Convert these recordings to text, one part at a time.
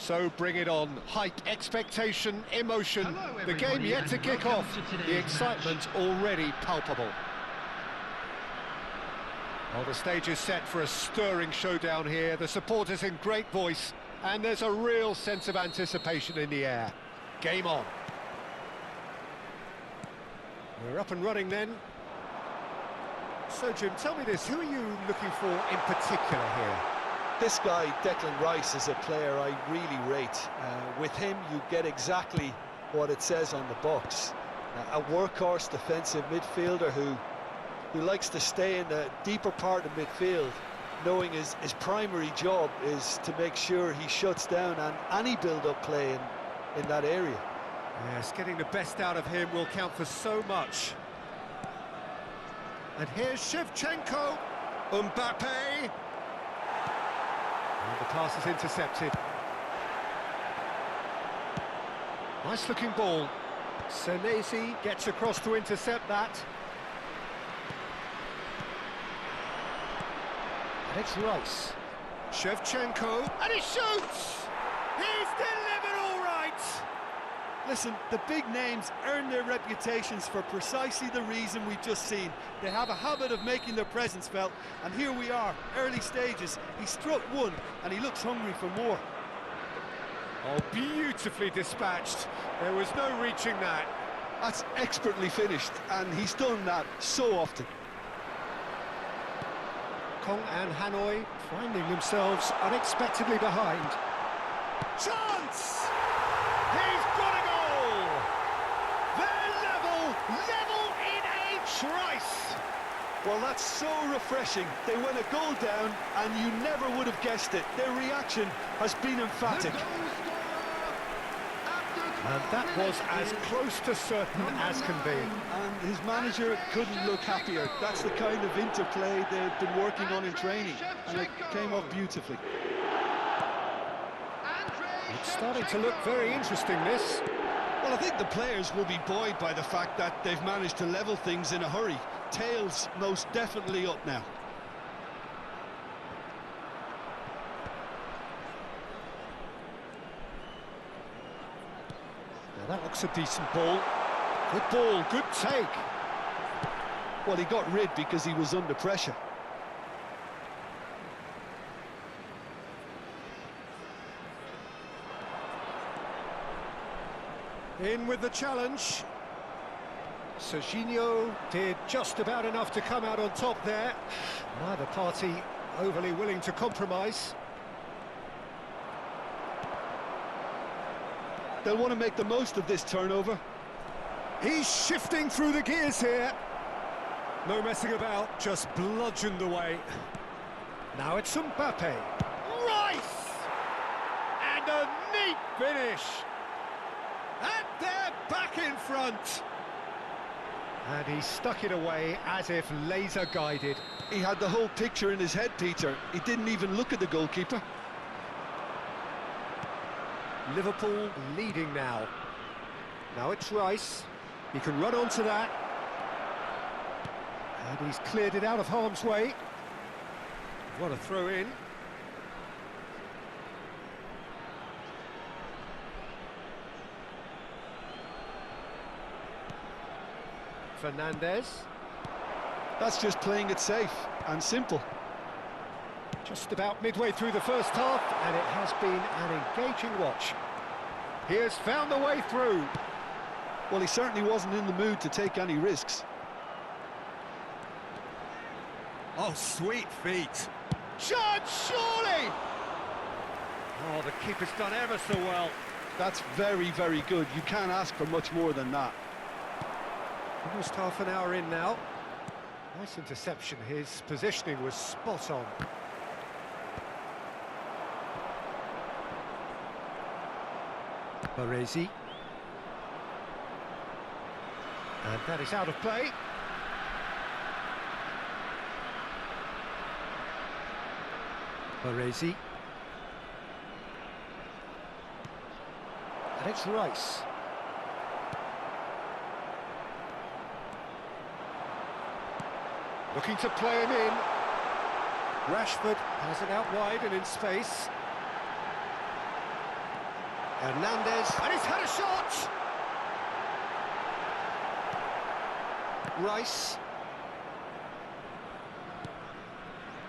So bring it on. Hype, expectation, emotion. The game yet to kick off. The excitement already palpable. Well, the stage is set for a stirring showdown here. The supporters in great voice, and there's a real sense of anticipation in the air. Game on. We're up and running then. So, Jim, tell me this, who are you looking for in particular here? This guy, Declan Rice, is a player I really rate. With him, you get exactly what it says on the box. A workhorse defensive midfielder who likes to stay in the deeper part of midfield, knowing his primary job is to make sure he shuts down any build-up play in that area. Yes, getting the best out of him will count for so much. And here's Shevchenko, Mbappe. And the pass is intercepted. Nice-looking ball. Senesi gets across to intercept that. And it's Rice. Shevchenko, and he shoots! He's delivered all right! Listen, the big names earn their reputations for precisely the reason we've just seen. They have a habit of making their presence felt, and here we are, early stages. He struck one, and he looks hungry for more. Oh, beautifully dispatched. There was no reaching that. That's expertly finished, and he's done that so often. Kong and Hanoi finding themselves unexpectedly behind. Chance! He's got a goal! They're level in H. Rice! Well, that's so refreshing. They went a goal down, and you never would have guessed it. Their reaction has been emphatic. And that was as close to certain as can be. And his manager couldn't look happier. That's the kind of interplay they've been working on in training, and it came off beautifully. It's starting to look very interesting, this. Well, I think the players will be buoyed by the fact that they've managed to level things in a hurry. Tails most definitely up now. That looks a decent ball. Good ball, good take. Well, he got rid because he was under pressure. In with the challenge. Serginho did just about enough to come out on top there. Neither party overly willing to compromise. They'll want to make the most of this turnover. He's shifting through the gears here. No messing about, just bludgeoned away. Now it's Mbappe. Rice! And a neat finish. And they're back in front. And he stuck it away as if laser-guided. He had the whole picture in his head, Peter. He didn't even look at the goalkeeper. Liverpool leading now. Now it's Rice. He can run onto that. And he's cleared it out of harm's way. What a throw in. Fernandez. That's just playing it safe and simple. Just about midway through the first half, and it has been an engaging watch. He has found the way through. Well, he certainly wasn't in the mood to take any risks. Oh, sweet feet. Chance, surely! Oh, the keeper's done ever so well. That's very, very good. You can't ask for much more than that. Almost half an hour in now. Nice interception. His positioning was spot on. Baresi. And that is out of play. Baresi. And it's Rice. Looking to play him in. Rashford has it out wide and in space. Hernandez, and he's had a shot! Rice.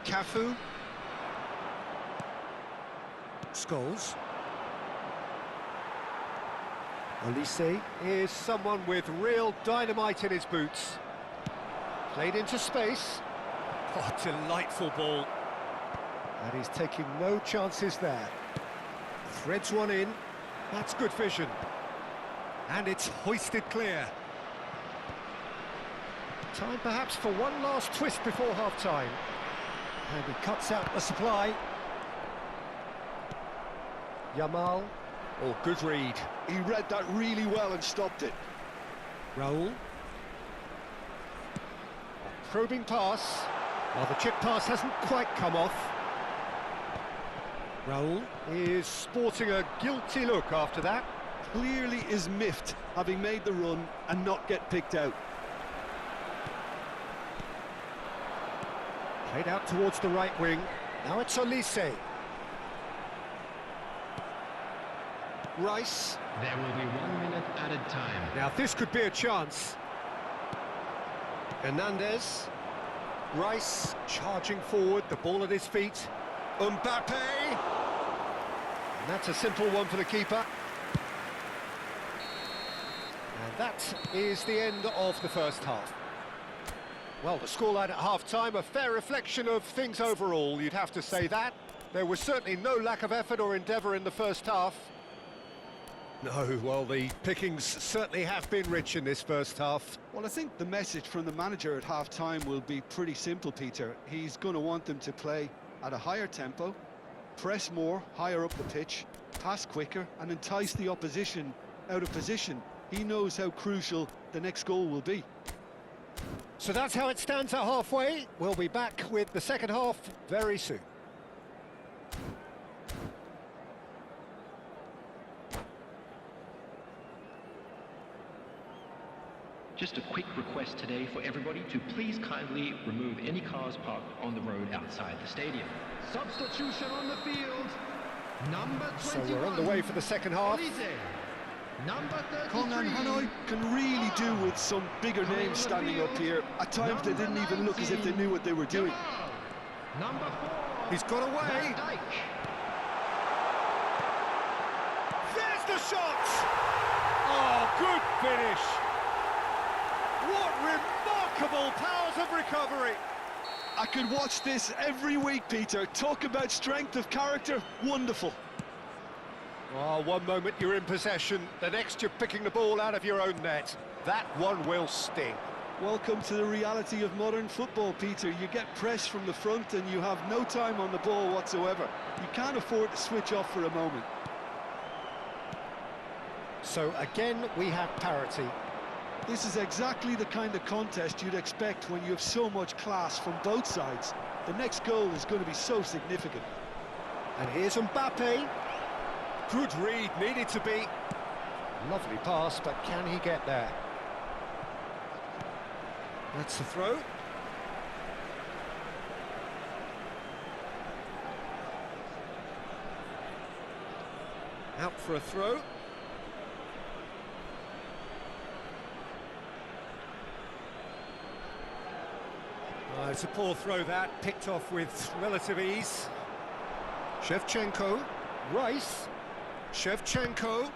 Cafu. Scholes. Olise is someone with real dynamite in his boots. Played into space. Oh, delightful ball. And he's taking no chances there. Threads one in. That's good vision. And it's hoisted clear. Time perhaps for one last twist before half-time. And he cuts out the supply. Yamal. Oh, good read. He read that really well and stopped it. Raul. Probing pass. Well, the chip pass hasn't quite come off. Raul is sporting a guilty look after that. Clearly is miffed, having made the run and not get picked out. Played out towards the right wing. Now it's Olise. Rice. There will be 1 minute added time. Now this could be a chance. Hernandez. Rice charging forward, the ball at his feet. Mbappe. And that's a simple one for the keeper. And that is the end of the first half. Well, the scoreline at half-time, a fair reflection of things overall, you'd have to say that. There was certainly no lack of effort or endeavour in the first half. No, well, the pickings certainly have been rich in this first half. Well, I think the message from the manager at half-time will be pretty simple, Peter. He's going to want them to play at a higher tempo, press more, higher up the pitch, pass quicker, and entice the opposition out of position. He knows how crucial the next goal will be. So that's how it stands at halfway. We'll be back with the second half very soon. Just a quick request today for everybody to please kindly remove any cars parked on the road outside the stadium. Substitution on the field. Number 21. So we're on the way for the second half. Number 33. Conan Hanoi can really do with some bigger names standing up here. At times they didn't even look as if they knew what they were doing. Number 4. He's got away. There's the shot! Oh, good finish! What remarkable powers of recovery! I could watch this every week, Peter. Talk about strength of character, wonderful. Oh, one moment you're in possession, the next you're picking the ball out of your own net. That one will sting. Welcome to the reality of modern football, Peter. You get press from the front and you have no time on the ball whatsoever. You can't afford to switch off for a moment. So again, we have parity. This is exactly the kind of contest you'd expect when you have so much class from both sides. The next goal is going to be so significant. And here's Mbappe. Good read, needed to be. Lovely pass, but can he get there? That's the throw. Out for a throw. It's a poor throw that, picked off with relative ease. Shevchenko, Rice, Shevchenko.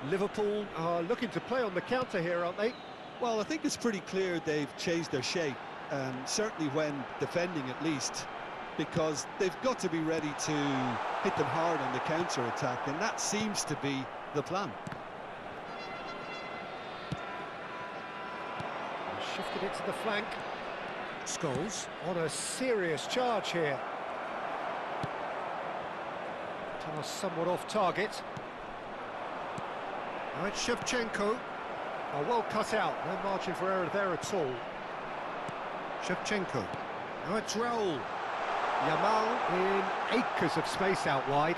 Liverpool are looking to play on the counter here, aren't they? Well, I think it's pretty clear they've changed their shape, certainly when defending at least, because they've got to be ready to hit them hard on the counter-attack, and that seems to be the plan. Shifted it to the flank. Scholes on a serious charge here. Pass somewhat off target. Now it's Shevchenko. Oh, well cut out, no margin for error there at all. Shevchenko. Now it's Raul. Yamal in acres of space out wide.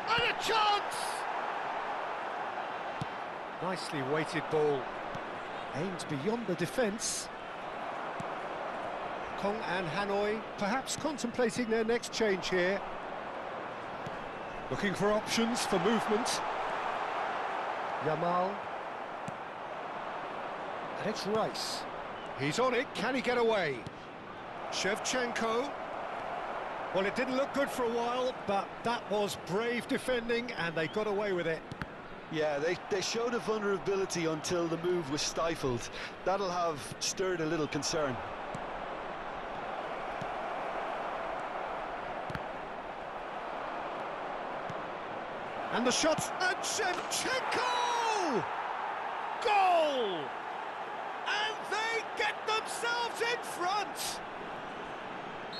And a chance! Nicely weighted ball. Aimed beyond the defence. Kong and Hanoi perhaps contemplating their next change here. Looking for options for movement. Yamal. And it's Rice. He's on it, can he get away? Shevchenko. Well, it didn't look good for a while, but that was brave defending and they got away with it. Yeah, they showed a vulnerability until the move was stifled. That'll have stirred a little concern. And the shot, and Shevchenko! Goal! And they get themselves in front!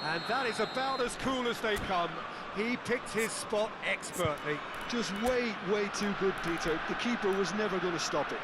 And that is about as cool as they come. He picked his spot expertly. Just way too good, Peter. The keeper was never going to stop it.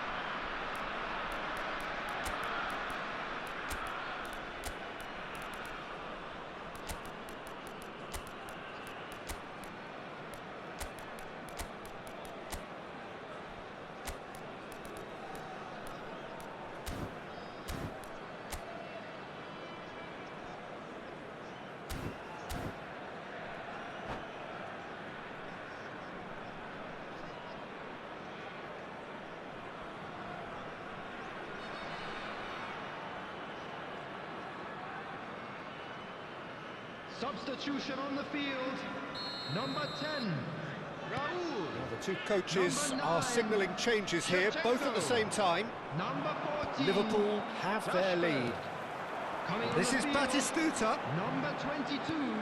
Substitution on the field. Number 10, Raul. Now the two coaches are signalling changes here, both at the same time. Number 14, Liverpool have their lead. This is Batistuta. Number 22,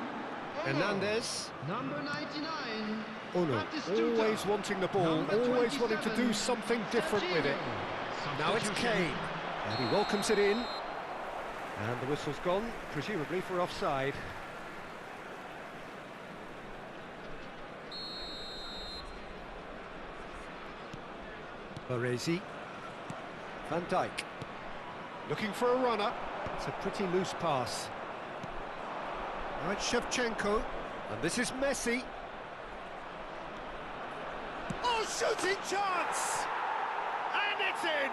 Hernandez. Number 99, Ono, Batistuta. always wanting the ball, Number always wanting to do 27, something different with it. Now it's Substitution. Kane. And he welcomes it in. And the whistle's gone, presumably for offside. Baresi. Van Dijk. Looking for a runner. It's a pretty loose pass. Right, Shevchenko. And this is Messi. Oh, shooting chance! And it's in!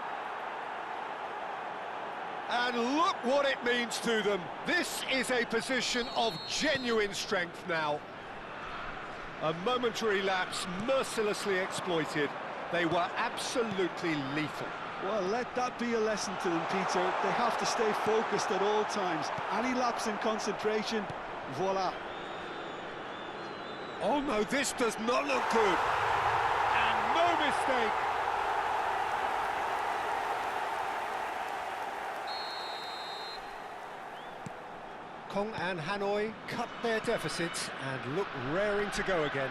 And look what it means to them. This is a position of genuine strength now. A momentary lapse mercilessly exploited. They were absolutely lethal. Well, let that be a lesson to them, Peter. They have to stay focused at all times. Any lapse in concentration, voila. Oh no, this does not look good. And no mistake. Kong and Hanoi cut their deficits and look raring to go again.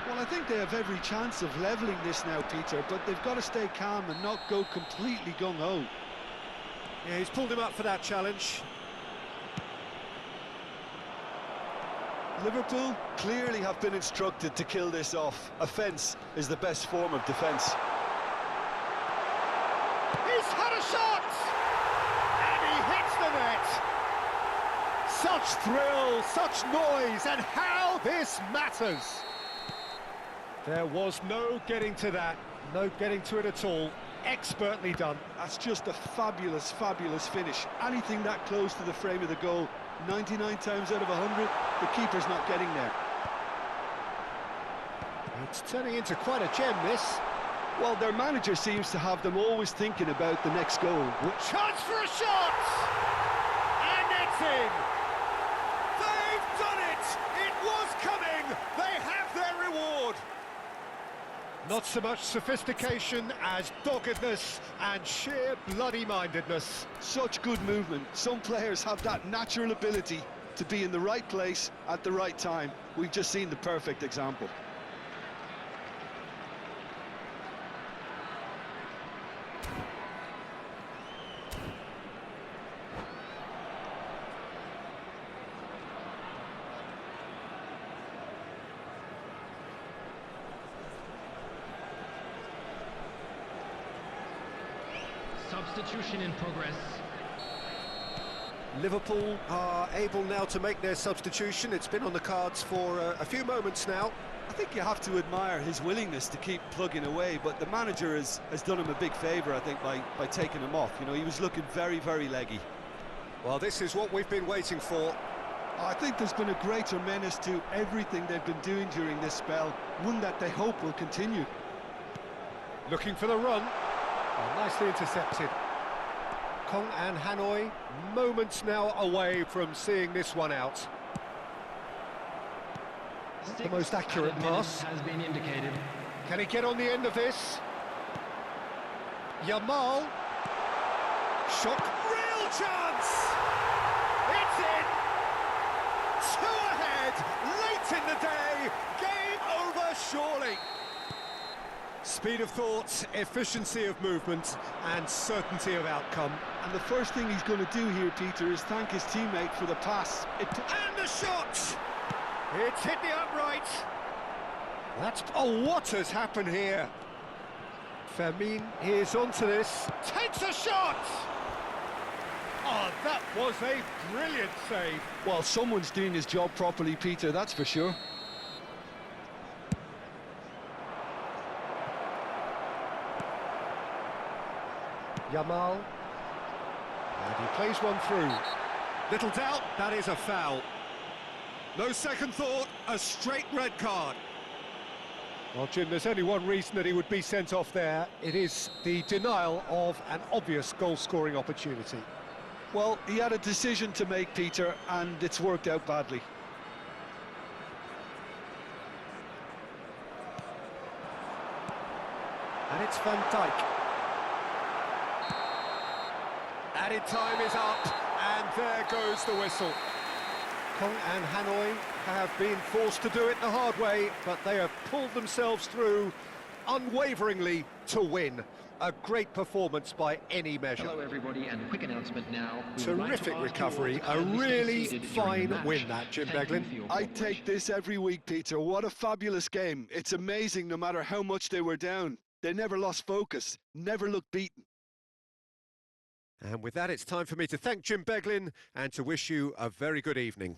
Well, I think they have every chance of levelling this now, Peter, but they've got to stay calm and not go completely gung-ho. Yeah, he's pulled him up for that challenge. Liverpool clearly have been instructed to kill this off. Offence is the best form of defence. He's had a shot! And he hits the net! Such thrill, such noise, and how this matters! There was no getting to that, no getting to it at all. Expertly done. That's just a fabulous finish. Anything that close to the frame of the goal, 99 times out of 100, the keeper's not getting there. It's turning into quite a gem, this. Well, their manager seems to have them always thinking about the next goal. Chance for a shot! And it's in! They've done it! It was coming! They have their reward! Not so much sophistication as doggedness and sheer bloody-mindedness. Such good movement. Some players have that natural ability to be in the right place at the right time. We've just seen the perfect example. Substitution in progress. Liverpool are able now to make their substitution. It's been on the cards for a few moments now. I think you have to admire his willingness to keep plugging away, but the manager has done him a big favour, I think, by taking him off. You know, he was looking very leggy. Well, this is what we've been waiting for. I think there's been a greater menace to everything they've been doing during this spell, one that they hope will continue. Looking for the run. Oh, nicely intercepted. Kong and Hanoi, moments now away from seeing this one out. Not the most accurate pass. Has been indicated. Can he get on the end of this? Yamal. Shot. Real chance! It's in! 2 ahead, late in the day. Game over, surely. Speed of thought, efficiency of movement, and certainty of outcome. And the first thing he's going to do here, Peter, is thank his teammate for the pass. And the shot! It's hit the upright. Oh, what has happened here? Fermin is onto this. Takes a shot! Oh, that was a brilliant save. Well, someone's doing his job properly, Peter, that's for sure. Yamal. And he plays one through. Little doubt, that is a foul. No second thought, a straight red card. Well, Jim, there's only one reason that he would be sent off there. It is the denial of an obvious goal-scoring opportunity. Well, he had a decision to make, Peter, and it's worked out badly. And it's Van Dijk. Added time is up, and there goes the whistle. Kong and Hanoi have been forced to do it the hard way, but they have pulled themselves through unwaveringly to win. A great performance by any measure. Hello everybody, and a quick announcement now. We would like to Terrific ask you recovery, all to a kindly stay really seated during the fine match. win that, Jim Thank you Beglin. for your I cooperation. take this every week, Peter. What a fabulous game. It's amazing no matter how much they were down. They never lost focus, never looked beaten. And with that, it's time for me to thank Jim Beglin and to wish you a very good evening.